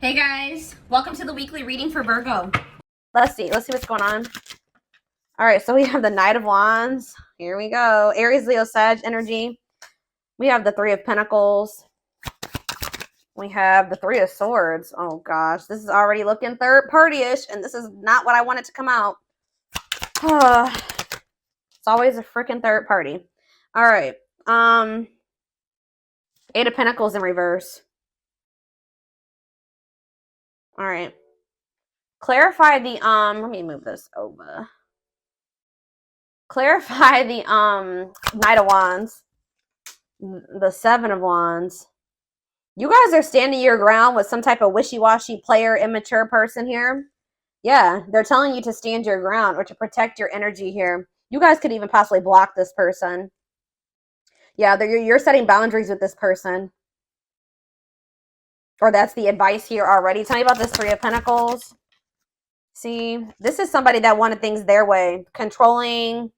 Hey guys, welcome to the weekly reading for Virgo. Let's see what's going on. All right, so we have the Knight of Wands. Here we go. Aries, Leo, Sag energy. We have the Three of Pentacles. We have the Three of Swords. Oh gosh, this is already looking third party-ish, and this is not what I wanted to come out. It's always a freaking third party. All right. Eight of Pentacles in reverse. All right. Clarify the let me move this over. Clarify the Knight of Wands. The Seven of Wands. You guys are standing your ground with some type of wishy-washy player, immature person here. Yeah, they're telling you to stand your ground or to protect your energy here. You guys could even possibly block this person. Yeah, you're setting boundaries with this person. Or that's the advice here already. Tell me about this Three of Pentacles. See, this is somebody that wanted things their way. Controlling.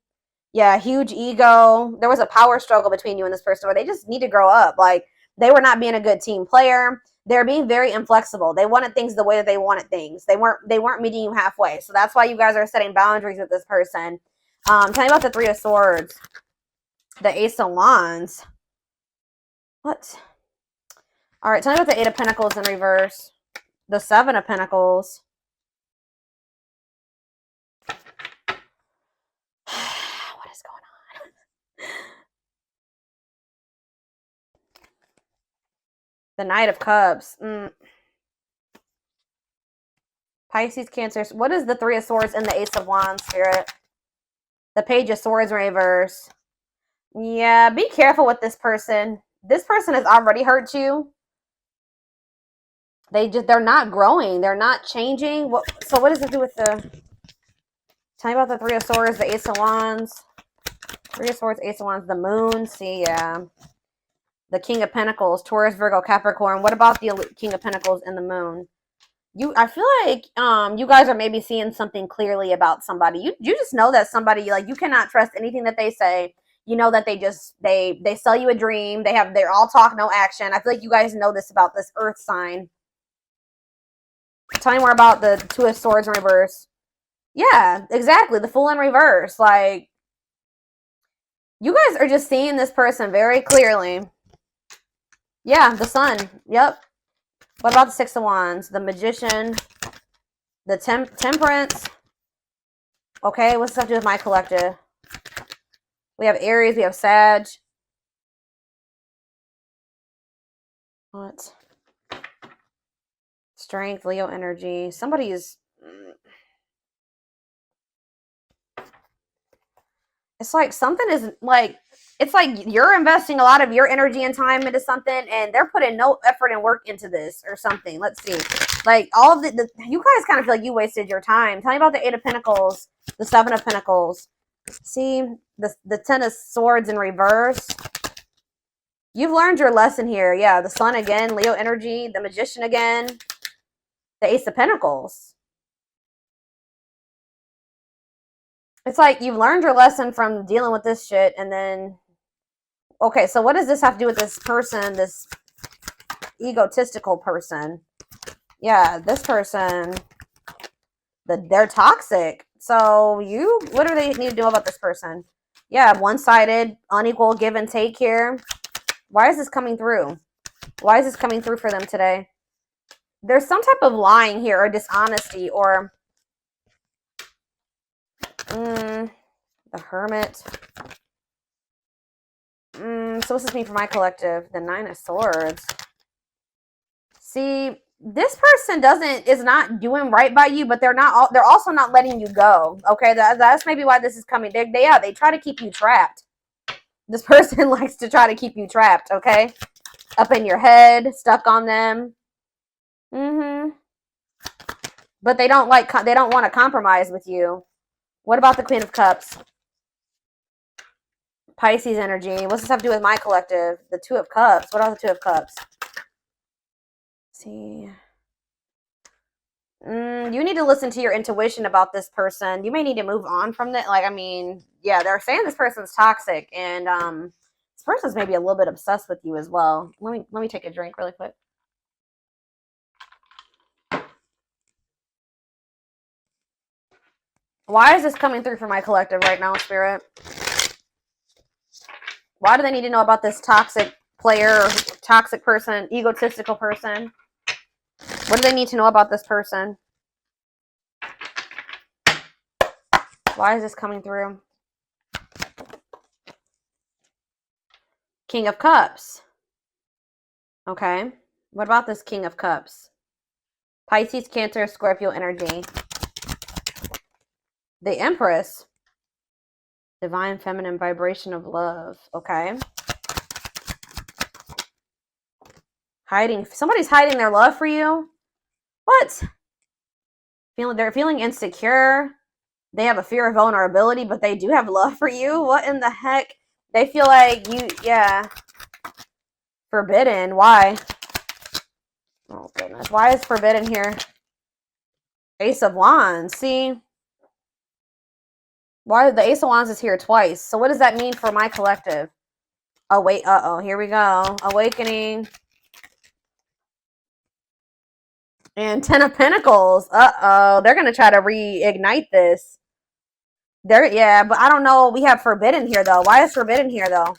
Yeah, huge ego. There was a power struggle between you and this person where they just need to grow up. Like, they were not being a good team player. They're being very inflexible. They wanted things the way that they wanted things. They weren't meeting you halfway. So that's why you guys are setting boundaries with this person. Tell me about the Three of Swords. The Ace of Wands. What? All right, tell me about the Eight of Pentacles in reverse. The Seven of Pentacles. What is going on? The Knight of Cups. Pisces, Cancer. What is the Three of Swords and the Ace of Wands, Spirit? The Page of Swords in reverse. Yeah, be careful with this person. This person has already hurt you. They're not growing. They're not changing. So what does it do with the... Tell me about the Three of Swords, the Ace of Wands. Three of Swords, Ace of Wands, the Moon. See, yeah. The King of Pentacles, Taurus, Virgo, Capricorn. What about the King of Pentacles and the Moon? I feel like you guys are maybe seeing something clearly about somebody. You just know that somebody, like, you cannot trust anything that they say. You know that they sell you a dream. They're all talk, no action. I feel like you guys know this about this Earth sign. Tell me more about the Two of Swords in reverse. Yeah, exactly. The Fool in reverse. Like, you guys are just seeing this person very clearly. Yeah, the Sun. Yep. What about the Six of Wands? The Magician. The Temperance. Okay, what's up to do with my collective? We have Aries. We have Sag. What? Strength, Leo energy. Somebody is... It's like something is like... It's like you're investing a lot of your energy and time into something, and they're putting no effort and work into this or something. Let's see. Like, all of you guys kind of feel like you wasted your time. Tell me about the Eight of Pentacles, the Seven of Pentacles. See, the Ten of Swords in reverse. You've learned your lesson here. Yeah, the Sun again, Leo energy, the Magician again, the Ace of Pentacles. It's like you've learned your lesson from dealing with this shit, and then... Okay, so what does this have to do with this person, this egotistical person? Yeah, this person, they're toxic. So what do they need to do about this person? Yeah, one-sided, unequal give and take here. Why is this coming through? Why is this coming through for them today? There's some type of lying here or dishonesty or... the Hermit. So what's this mean for my collective? The Nine of Swords. See, this person is not doing right by you, but they're also not letting you go. Okay, that's maybe why this is coming. They try to keep you trapped. This person likes to try to keep you trapped. Okay, up in your head, stuck on them. But they don't want to compromise with you. What about the Queen of Cups? Pisces energy. What's this have to do with my collective? The Two of Cups. What are the Two of Cups? See. You need to listen to your intuition about this person. You may need to move on from that. Like, I mean, yeah, they're saying this person's toxic, and this person's maybe a little bit obsessed with you as well. Let me take a drink really quick. Why is this coming through for my collective right now, Spirit? Why do they need to know about this toxic player, or toxic person, egotistical person? What do they need to know about this person? Why is this coming through? King of Cups. Okay. What about this King of Cups? Pisces, Cancer, Scorpio energy. The Empress. Divine feminine vibration of love. Okay. Hiding. Somebody's hiding their love for you. What? They're feeling insecure. They have a fear of vulnerability, but they do have love for you. What in the heck? They feel like you, yeah. Forbidden. Why? Oh, goodness. Why is forbidden here? Ace of Wands. See? Why the Ace of Wands is here twice? So what does that mean for my collective? Oh, wait. Uh-oh. Here we go. Awakening. And Ten of Pentacles. Uh-oh. They're going to try to reignite this. Yeah, but I don't know. We have forbidden here, though. Why is forbidden here, though?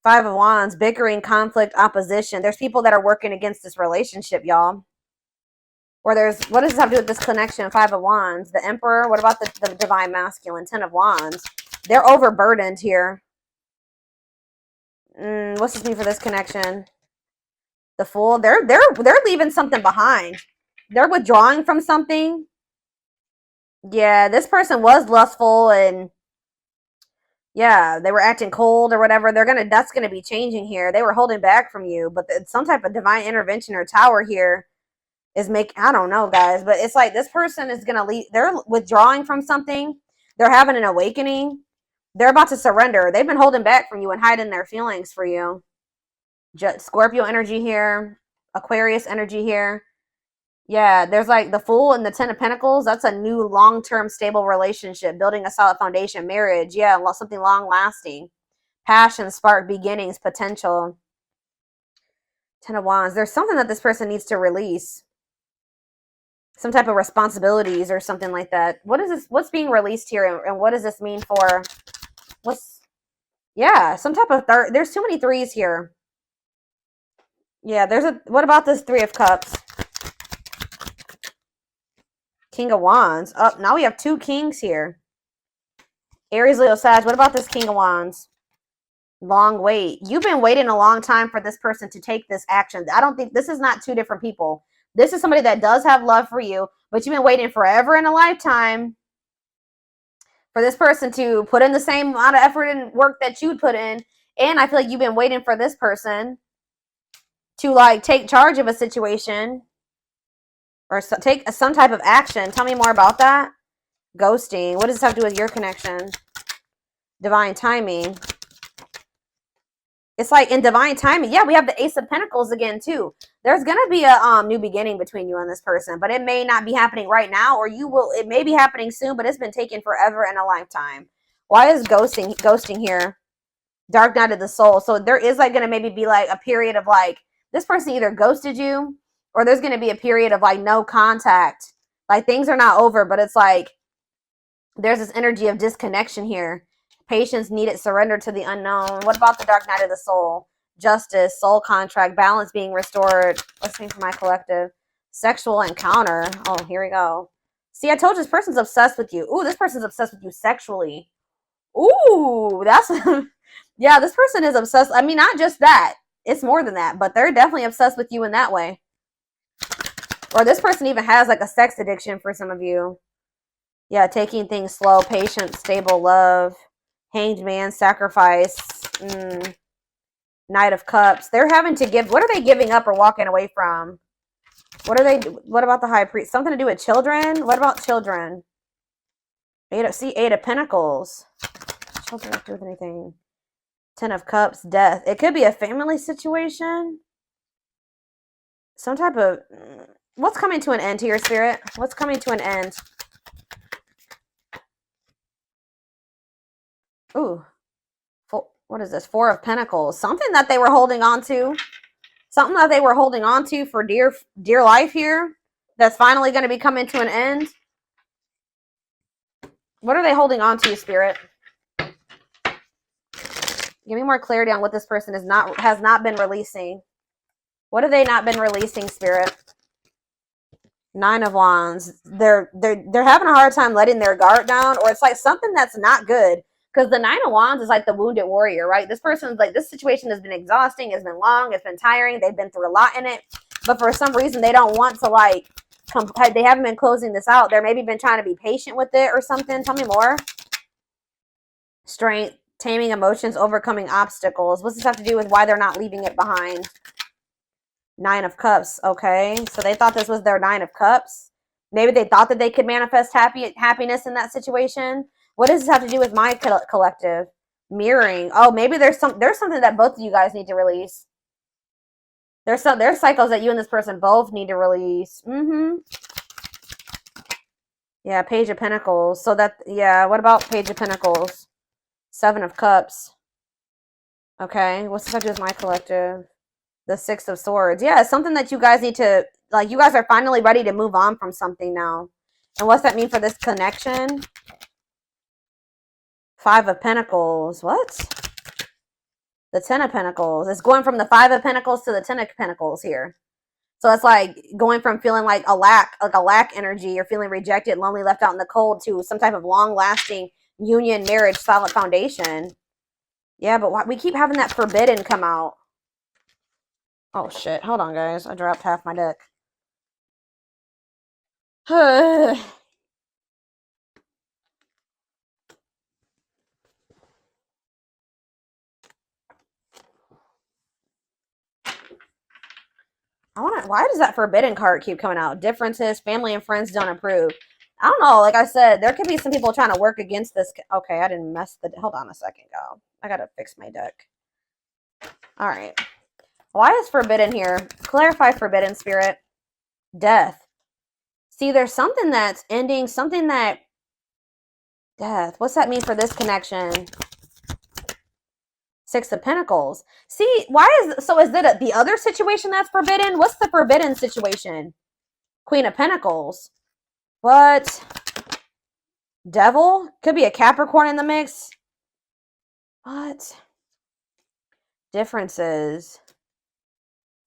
Five of Wands. Bickering, conflict, opposition. There's people that are working against this relationship, y'all. Or there's, what does this have to do with this connection? Five of Wands. The Emperor. What about the Divine Masculine? Ten of Wands. They're overburdened here. What's this mean for this connection? The Fool. They're leaving something behind. They're withdrawing from something. Yeah, this person was lustful and yeah, they were acting cold or whatever. That's gonna be changing here. They were holding back from you, but some type of divine intervention or tower here is I don't know, guys, but it's like this person is gonna leave. They're withdrawing from something. They're having an awakening. They're about to surrender. They've been holding back from you and hiding their feelings for you. Scorpio energy here, Aquarius energy here. Yeah, there's like the Fool and the Ten of Pentacles. That's a new long-term stable relationship, building a solid foundation, marriage. Yeah, something long-lasting. Passion, spark, beginnings, potential. Ten of Wands. There's something that this person needs to release. Some type of responsibilities or something like that. What is this? What's being released here, and what does this mean for? Yeah, some type of there's too many threes here. Yeah, what about this Three of Cups? King of Wands. Oh, now we have two kings here. Aries, Leo, Sag. What about this King of Wands? Long wait. You've been waiting a long time for this person to take this action. I don't think this is not two different people. This is somebody that does have love for you, but you've been waiting forever in a lifetime for this person to put in the same amount of effort and work that you'd put in. And I feel like you've been waiting for this person to like take charge of a situation or take some type of action. Tell me more about that. Ghosting. What does this have to do with your connection? Divine timing. It's like in divine timing. Yeah, we have the Ace of Pentacles again, too. There's going to be a new beginning between you and this person, but it may not be happening right now, or it may be happening soon, but it's been taking forever and a lifetime. Why is ghosting here? Dark night of the soul. So there is like going to maybe be like a period of like, this person either ghosted you, or there's going to be a period of like no contact. Like things are not over, but it's like there's this energy of disconnection here. Patience needed, surrender to the unknown. What about the dark night of the soul? Justice, soul contract, balance being restored. Let's see for my collective. Sexual encounter. Oh, here we go. See, I told you this person's obsessed with you. Ooh, this person's obsessed with you sexually. Ooh, that's... yeah, this person is obsessed. I mean, not just that. It's more than that, but they're definitely obsessed with you in that way. Or this person even has like a sex addiction for some of you. Yeah, taking things slow, patient, stable love. Hanged man, sacrifice, Knight of Cups. They're having to give. What are they giving up or walking away from? What about the High Priest? Something to do with children? What about children? Eight of Pentacles. Children have to do with anything. Ten of Cups, death. It could be a family situation. Some type of... What's coming to an end here, Spirit? What's coming to an end? Ooh. What is this? Four of Pentacles. Something that they were holding on to. Something that they were holding on to for dear life here. That's finally going to be coming to an end. What are they holding on to, Spirit? Give me more clarity on what this person has not been releasing. What have they not been releasing, Spirit? 9 of Wands. They're having a hard time letting their guard down, or it's like something that's not good. Because the 9 of Wands is like the wounded warrior, right? This person's like, this situation has been exhausting, it's been long, it's been tiring, they've been through a lot in it. But for some reason, they don't want to like, they haven't been closing this out. They're maybe been trying to be patient with it or something. Tell me more. Strength, taming emotions, overcoming obstacles. What's this have to do with why they're not leaving it behind? 9 of Cups. Okay, so they thought this was their 9 of Cups. Maybe they thought that they could manifest happiness in that situation. What does this have to do with my collective? Mirroring. Oh, maybe there's something that both of you guys need to release. There's cycles that you and this person both need to release. Yeah, Page of Pentacles. So that, yeah, what about Page of Pentacles? 7 of Cups. Okay, what's this have to do with my collective? The 6 of Swords. Yeah, it's something that you guys need to, like, you guys are finally ready to move on from something now. And what's that mean for this connection? 5 of Pentacles. What? The 10 of Pentacles. It's going from the 5 of Pentacles to the 10 of Pentacles here. So it's like going from feeling like a lack energy, or feeling rejected, lonely, left out in the cold, to some type of long-lasting union, marriage, solid foundation. Yeah, but we keep having that forbidden come out. Oh, shit. Hold on, guys. I dropped half my deck. Why does that forbidden card keep coming out? Differences, family and friends don't approve. I don't know. Like I said, there could be some people trying to work against this. Okay, I didn't mess the... Hold on a second, y'all. I gotta fix my deck. All right. Why is forbidden here? Clarify forbidden, Spirit. Death. See, there's something that's ending, something that... Death. What's that mean for this connection? 6 of Pentacles. See, is it the other situation that's forbidden? What's the forbidden situation? Queen of Pentacles. What? Devil? Could be a Capricorn in the mix. What? Differences.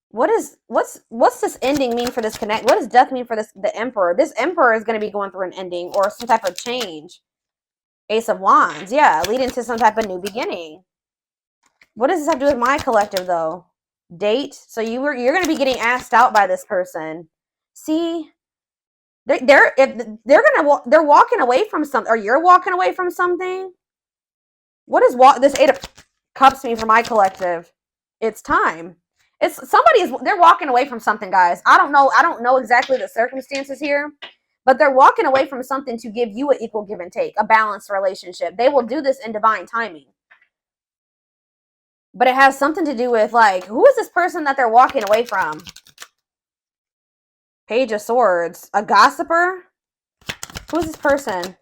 What's this ending mean for this connect? What does death mean for the Emperor? This Emperor is going to be going through an ending or some type of change. Ace of Wands. Yeah, leading to some type of new beginning. What does this have to do with my collective, though? Date. So you're going to be getting asked out by this person. See, they're walking away from something, or you're walking away from something. What does this 8 of Cups mean for my collective? It's time. They're walking away from something, guys. I don't know exactly the circumstances here, but they're walking away from something to give you an equal give and take, a balanced relationship. They will do this in divine timing. But it has something to do with, like, who is this person that they're walking away from? Page of Swords. A gossiper? Who is this person?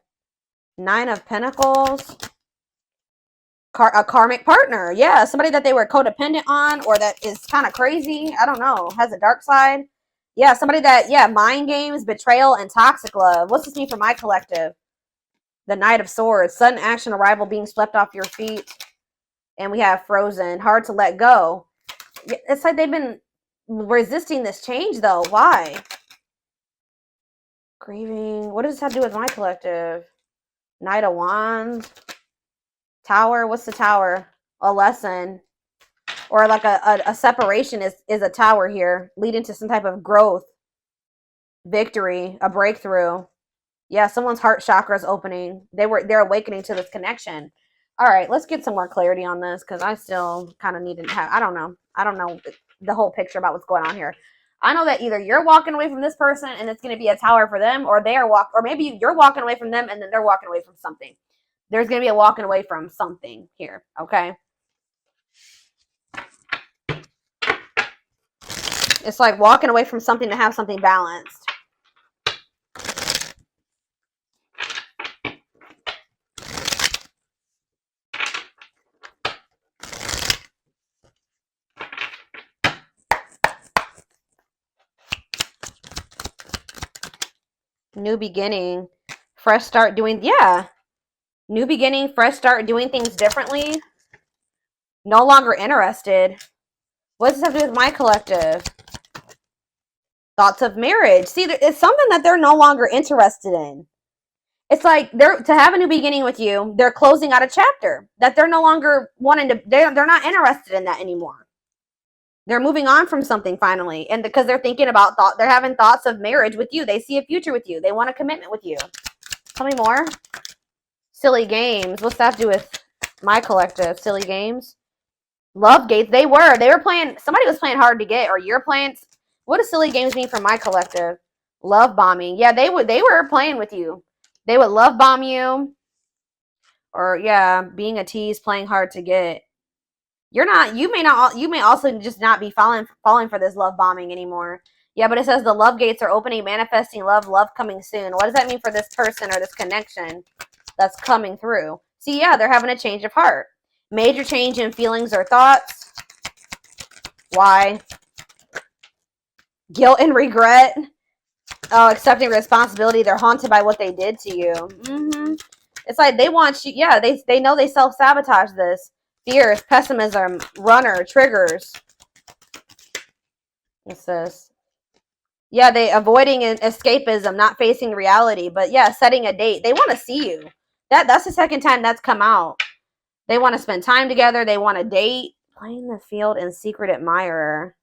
9 of Pentacles. A karmic partner. Yeah, somebody that they were codependent on, or that is kind of crazy. I don't know. Has a dark side. Yeah, somebody that, yeah, mind games, betrayal, and toxic love. What's this mean for my collective? The Knight of Swords. Sudden action, arrival, being swept off your feet. And we have Frozen. Hard to let go. It's like they've been resisting this change, though. Why? Grieving. What does this have to do with my collective? Knight of Wands. Tower. What's the Tower? A lesson. Or like a separation is a tower here. Leading to some type of growth. Victory. A breakthrough. Yeah, someone's heart chakra is opening. They're awakening to this connection. All right, let's get some more clarity on this, because I still kind of need to have, I don't know the whole picture about what's going on here. I know that either you're walking away from this person and it's going to be a tower for them, or or maybe you're walking away from them and then they're walking away from something. There's going to be a walking away from something here, okay? It's like walking away from something to have something balanced. New beginning. Fresh start doing, yeah. New beginning, fresh start, doing things differently. No longer interested. What does this have to do with my collective? Thoughts of marriage. See, it's something that they're no longer interested in. It's like to have a new beginning with you, they're closing out a chapter that they're no longer wanting to, they're not interested in that anymore. They're moving on from something finally. And because they're thinking about they're having thoughts of marriage with you. They see a future with you. They want a commitment with you. Tell me more. Silly games. What's that have to do with my collective? Silly games. Love gates. They were playing, somebody was playing hard to get, or you're playing. What does silly games mean for my collective? Love bombing. Yeah, they were playing with you. They would love bomb you. Or yeah, being a tease, playing hard to get. You may also just not be falling for this love bombing anymore. Yeah, but it says the love gates are opening, manifesting love coming soon. What does that mean for this person or this connection that's coming through? See, yeah, they're having a change of heart. Major change in feelings or thoughts. Why? Guilt and regret. Oh, accepting responsibility. They're haunted by what they did to you. It's like they want you. Yeah, they know they self-sabotage this. Fears, pessimism, runner, triggers. What's this? Yeah, they avoiding escapism, not facing reality. But yeah, setting a date. They want to see you. That's the second time that's come out. They want to spend time together. They want to date. Playing the field and secret admirer.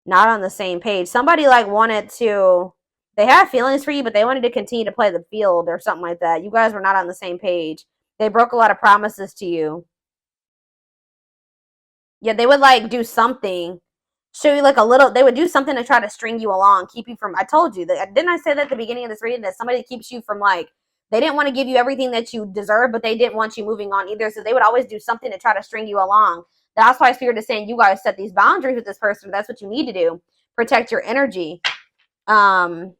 Not on the same page. Somebody like wanted to, they have feelings for you, but they wanted to continue to play the field or something like that. You guys were not on the same page. They broke a lot of promises to you. Yeah, they would like do something, show you like a little, they would do something to try to string you along, keep you from, I told you that, didn't I say that at the beginning of this reading, that somebody keeps you from like, they didn't want to give you everything that you deserve, but they didn't want you moving on either. So they would always do something to try to string you along. That's why Spirit is saying you guys set these boundaries with this person. That's what you need to do. Protect your energy. Yeah.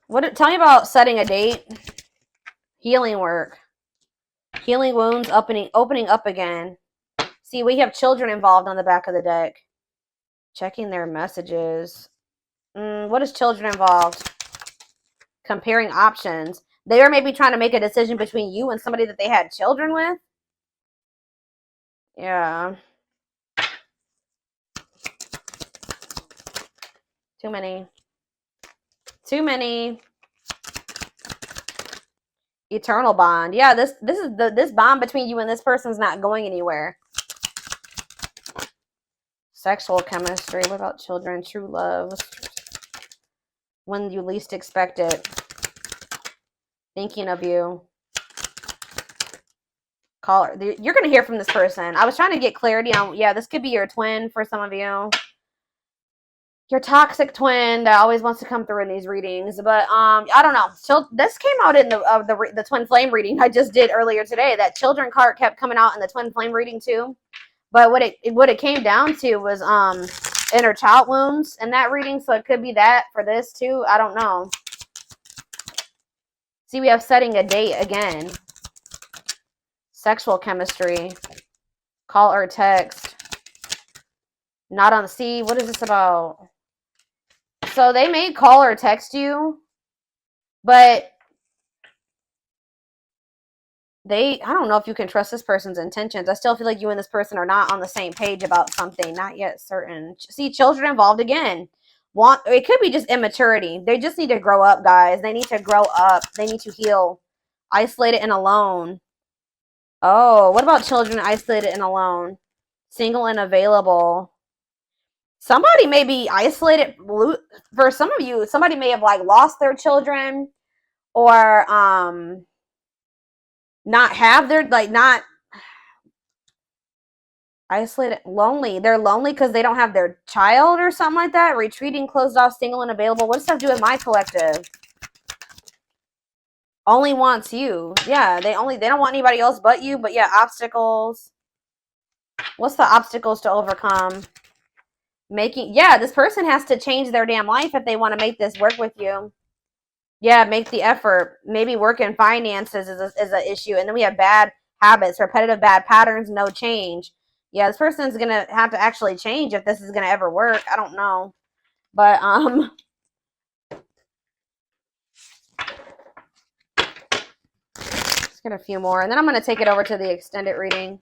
Tell me about setting a date. Healing work. Healing wounds, opening up again. See, we have children involved on the back of the deck. Checking their messages. What is children involved? Comparing options. They are maybe trying to make a decision between you and somebody that they had children with. Yeah. Too many. Eternal bond. Yeah, this bond between you and this person's not going anywhere. Sexual chemistry. What about children? True love. When you least expect it. Thinking of you. Caller. You're going to hear from this person. I was trying to get clarity on, yeah, this could be your twin for some of you. Your toxic twin that always wants to come through in these readings. But I don't know. So this came out in the twin flame reading I just did earlier today. That children card kept coming out in the twin flame reading too. But what it came down to was inner child wounds in that reading. So it could be that for this too. I don't know. See, we have setting a date again. Sexual chemistry. Call or text. Not on the sea. What is this about? So they may call or text you, but I don't know if you can trust this person's intentions. I still feel like you and this person are not on the same page about something. Not yet certain. See, children involved again. It could be just immaturity. They just need to grow up, guys. They need to grow up. They need to heal. Isolated and alone. Oh, what about children isolated and alone? Single and available. Somebody may be isolated. For some of you, somebody may have like lost their children, or not have their, like, not isolated, lonely. They're lonely because they don't have their child or something like that. Retreating, closed off, single and available. What does that have to do with my collective? Only wants you. Yeah, they don't want anybody else but you. But yeah, obstacles. What's the obstacles to overcome? Yeah, this person has to change their damn life if they want to make this work with you. Yeah, make the effort. Maybe work in finances is an issue. And then we have bad habits, repetitive bad patterns, no change. Yeah, this person's going to have to actually change if this is going to ever work. I don't know. But, Get a few more, and then I'm going to take it over to the extended reading.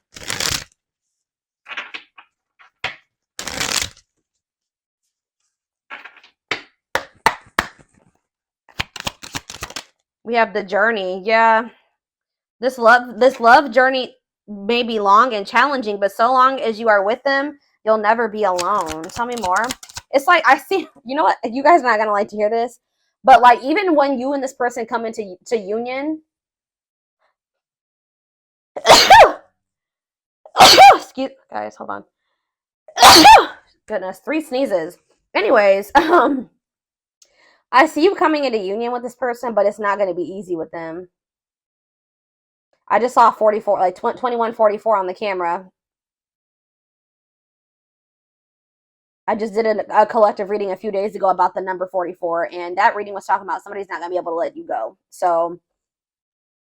We have the journey. Yeah. This love journey may be long and challenging, but so long as you are with them, you'll never be alone. Tell me more. It's like, I see, you know what? You guys are not going to like to hear this, but like, even when you and this person come into union, excuse, guys, hold on. Goodness, 3 sneezes. Anyways, I see you coming into union with this person, but it's not going to be easy with them. I just saw 44, like 2144 on the camera. I just did a collective reading a few days ago about the number 44, and that reading was talking about somebody's not going to be able to let you go. So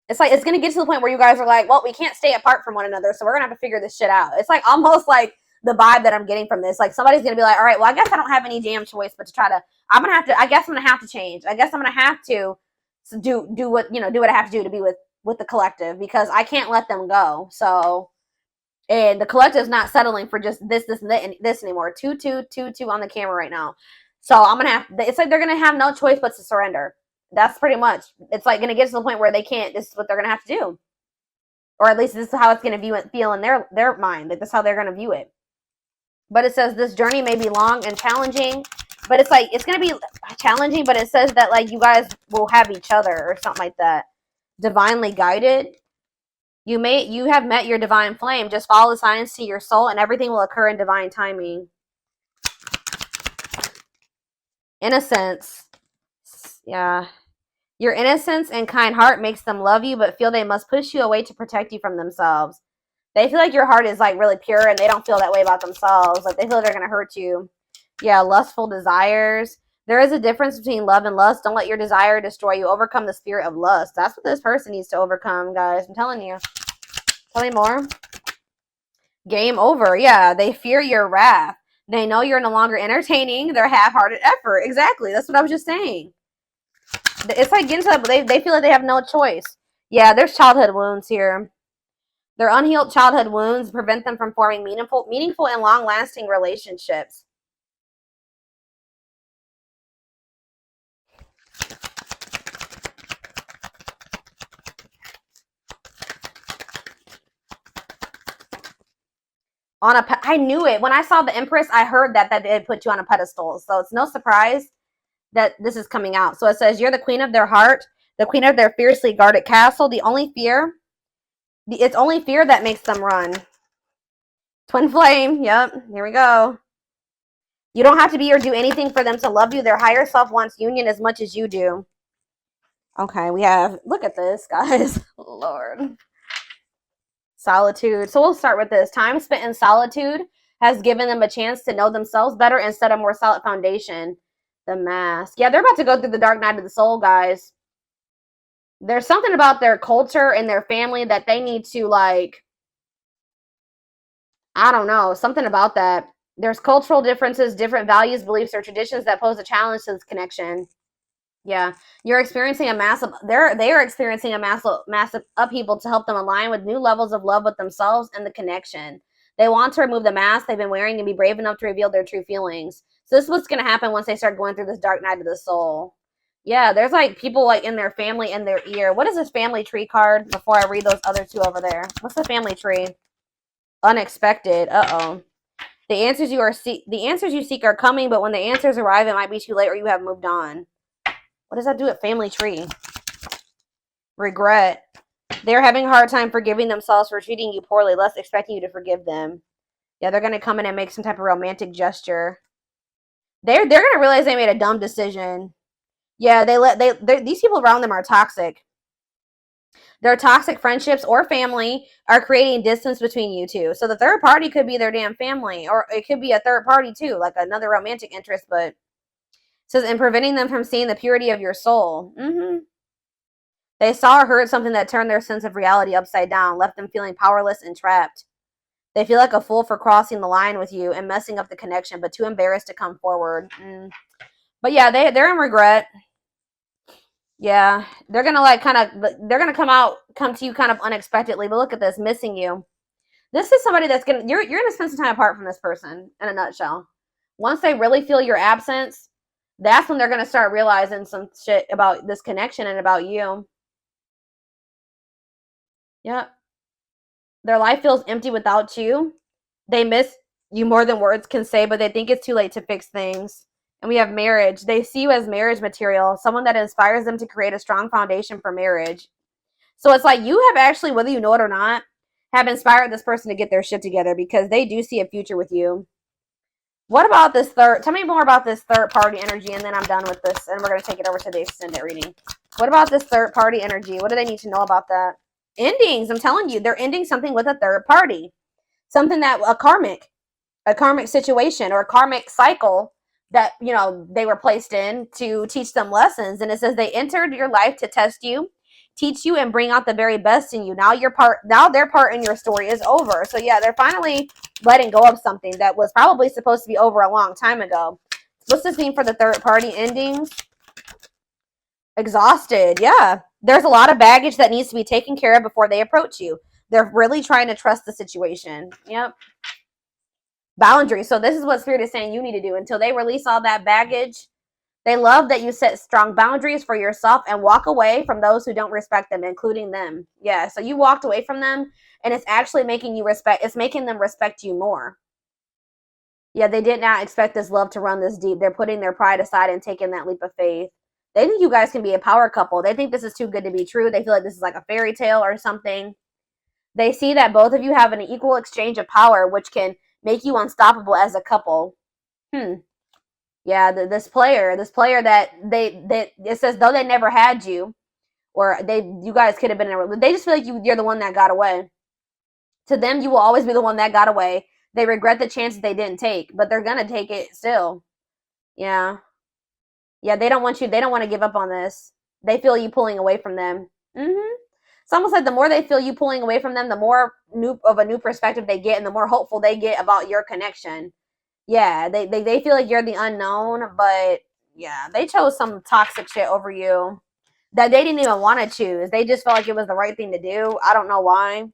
it's like, it's going to get to the point where you guys are like, well, we can't stay apart from one another, so we're going to have to figure this shit out. It's like almost like the vibe that I'm getting from this. Like, somebody's going to be like, all right, well, I guess I don't have any damn choice but to try to, I guess I'm going to have to change. I guess I'm going to have to do what, do what I have to do to be with the collective, because I can't let them go. So, and the collective's not settling for just this and this anymore. 2-2-2-2 on the camera right now. So I'm going to have, it's like they're going to have no choice but to surrender. That's pretty much, it's like going to get to the point where they can't, this is what they're going to have to do. Or at least this is how it's going to feel in their mind. Like, this is how they're going to view it. But it says this journey may be long and challenging, but it's like, it's going to be challenging, but it says that like you guys will have each other or something like that. Divinely guided. You have met your divine flame. Just follow the signs to your soul and everything will occur in divine timing. Innocence. Yeah. Your innocence and kind heart makes them love you, but feel they must push you away to protect you from themselves. They feel like your heart is like really pure and they don't feel that way about themselves. Like, they feel they're going to hurt you. Yeah, lustful desires. There is a difference between love and lust. Don't let your desire destroy you. Overcome the spirit of lust. That's what this person needs to overcome, guys. I'm telling you. Tell me more. Game over. Yeah, they fear your wrath. They know you're no longer entertaining their half-hearted effort. Exactly. That's what I was just saying. It's like getting to that, they feel like they have no choice. Yeah, there's childhood wounds here. Their unhealed childhood wounds prevent them from forming meaningful and long-lasting relationships. I knew it. When I saw the Empress, I heard that they put you on a pedestal. So it's no surprise that this is coming out. So it says, you're the queen of their heart, the queen of their fiercely guarded castle. It's only fear that makes them run. Twin flame. Yep. Here we go. You don't have to be or do anything for them to love you. Their higher self wants union as much as you do. Okay, we have, look at this, guys. Lord. Solitude. So we'll start with this. Time spent in solitude has given them a chance to know themselves better and set a more solid foundation. The Mask. Yeah, they're about to go through the dark night of the soul, guys. There's something about their culture and their family that they need to, like, I don't know, something about that. There's cultural differences, different values, beliefs, or traditions that pose a challenge to this connection. Yeah, you're experiencing a massive, they are experiencing a massive upheaval to help them align with new levels of love with themselves and the connection. They want to remove the mask they've been wearing and be brave enough to reveal their true feelings. So this is what's going to happen once they start going through this dark night of the soul. Yeah, there's like people like in their family in their ear. What is this family tree card before I read those other two over there? What's the family tree? Unexpected. Uh-oh. The answers you seek are coming, but when the answers arrive, it might be too late or you have moved on. What does that do at family tree? Regret. They're having a hard time forgiving themselves for treating you poorly, less expecting you to forgive them. Yeah, they're going to come in and make some type of romantic gesture. They're going to realize they made a dumb decision. Yeah, these people around them are toxic. Their toxic friendships or family are creating distance between you two. So the third party could be their damn family, or it could be a third party too, like another romantic interest, but it says, and preventing them from seeing the purity of your soul. They saw or heard something that turned their sense of reality upside down, left them feeling powerless and trapped. They feel like a fool for crossing the line with you and messing up the connection, but too embarrassed to come forward. But yeah, they're in regret. Yeah, they're gonna like they're gonna come to you kind of unexpectedly. But look at this, missing you. This is somebody that's you're gonna spend some time apart from this person in a nutshell. Once they really feel your absence, that's when they're gonna start realizing some shit about this connection and about you. Yep. Their life feels empty without you. They miss you more than words can say, but they think it's too late to fix things. And we have marriage. They see you as marriage material, someone that inspires them to create a strong foundation for marriage. So it's like you have actually, whether you know it or not, have inspired this person to get their shit together because they do see a future with you. What about this third? Tell me more about this third party energy, and then I'm done with this, and we're going to take it over to the extended reading. What about this third party energy? What do they need to know about that? Endings. I'm telling you, they're ending something with a third party. Something that a karmic situation or a karmic cycle that, you know, they were placed in to teach them lessons. And it says they entered your life to test you, teach you, and bring out the very best in you. Now their part in your story is over. So yeah, they're finally letting go of something that was probably supposed to be over a long time ago. What's this mean for the third party endings? Exhausted. Yeah, there's a lot of baggage that needs to be taken care of before they approach you. They're really trying to trust the situation. Yep. Boundaries. So this is what Spirit is saying you need to do until they release all that baggage. They love that you set strong boundaries for yourself and walk away from those who don't respect them, including them. Yeah, so you walked away from them, and it's actually making you respect. It's making them respect you more. Yeah, they did not expect this love to run this deep. They're putting their pride aside and taking that leap of faith. They think you guys can be a power couple. They think this is too good to be true. They feel like this is like a fairy tale or something. They see that both of you have an equal exchange of power, which can make you unstoppable as a couple. Yeah, this player that it says though they never had you, or you guys could have been in a, they just feel like you're the one that got away. To them, you will always be the one that got away. They regret the chances they didn't take, but they're gonna take it still. Yeah, yeah, they don't want you. They don't want to give up on this. They feel you pulling away from them. It's almost like the more they feel you pulling away from them, the more of a new perspective they get, and the more hopeful they get about your connection. Yeah, they feel like you're the unknown, but yeah, they chose some toxic shit over you that they didn't even want to choose. They just felt like it was the right thing to do. I don't know why.